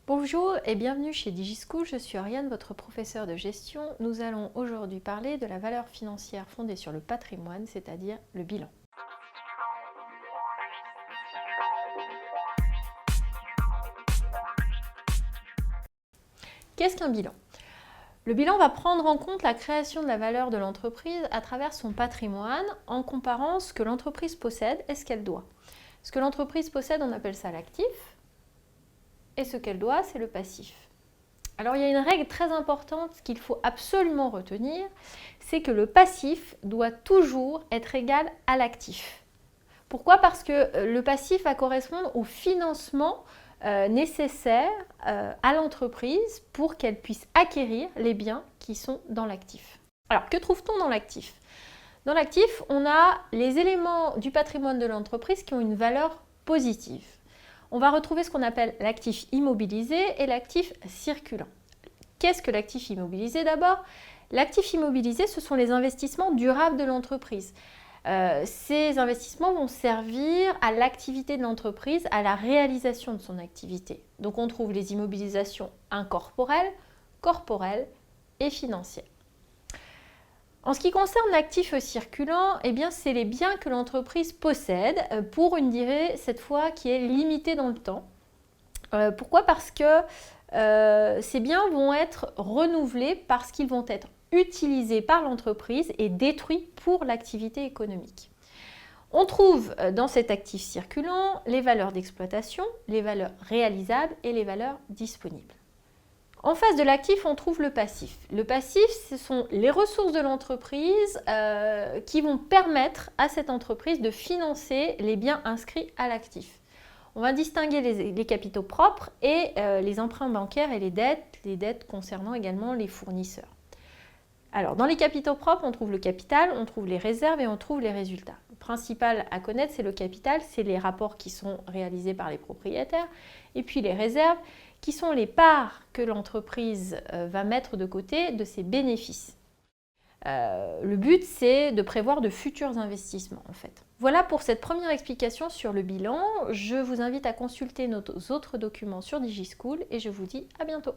Bonjour et bienvenue chez DigiSchool, je suis Ariane, votre professeure de gestion. Nous allons aujourd'hui parler de la valeur financière fondée sur le patrimoine, c'est-à-dire le bilan. Qu'est-ce qu'un bilan? Le bilan va prendre en compte la création de la valeur de l'entreprise à travers son patrimoine en comparant ce que l'entreprise possède et ce qu'elle doit. Ce que l'entreprise possède, on appelle ça l'actif, et ce qu'elle doit, c'est le passif. Alors il y a une règle très importante qu'il faut absolument retenir, c'est que le passif doit toujours être égal à l'actif. Pourquoi? Parce que le passif va correspondre au financement nécessaire à l'entreprise pour qu'elle puisse acquérir les biens qui sont dans l'actif. Alors que trouve-t-on dans l'actif? Dans l'actif, on a les éléments du patrimoine de l'entreprise qui ont une valeur positive. On va retrouver ce qu'on appelle l'actif immobilisé et l'actif circulant. Qu'est-ce que l'actif immobilisé d'abord? L'actif immobilisé, ce sont les investissements durables de l'entreprise. Ces investissements vont servir à l'activité de l'entreprise, à la réalisation de son activité. Donc on trouve les immobilisations incorporelles, corporelles et financières. En ce qui concerne l'actif circulant, eh bien, c'est les biens que l'entreprise possède pour une durée, cette fois, qui est limitée dans le temps. Pourquoi? Parce que ces biens vont être renouvelés parce qu'ils vont être utilisés par l'entreprise et détruits pour l'activité économique. On trouve dans cet actif circulant les valeurs d'exploitation, les valeurs réalisables et les valeurs disponibles. En face de l'actif, on trouve le passif. Le passif, ce sont les ressources de l'entreprise qui vont permettre à cette entreprise de financer les biens inscrits à l'actif. On va distinguer les capitaux propres et les emprunts bancaires et les dettes concernant également les fournisseurs. Alors, dans les capitaux propres, on trouve le capital, on trouve les réserves et on trouve les résultats. Le principal à connaître, c'est le capital, c'est les rapports qui sont réalisés par les propriétaires. Et puis les réserves, qui sont les parts que l'entreprise va mettre de côté de ses bénéfices. Le but, c'est de prévoir de futurs investissements, en fait. Voilà pour cette première explication sur le bilan. Je vous invite à consulter nos autres documents sur DigiSchool et je vous dis à bientôt.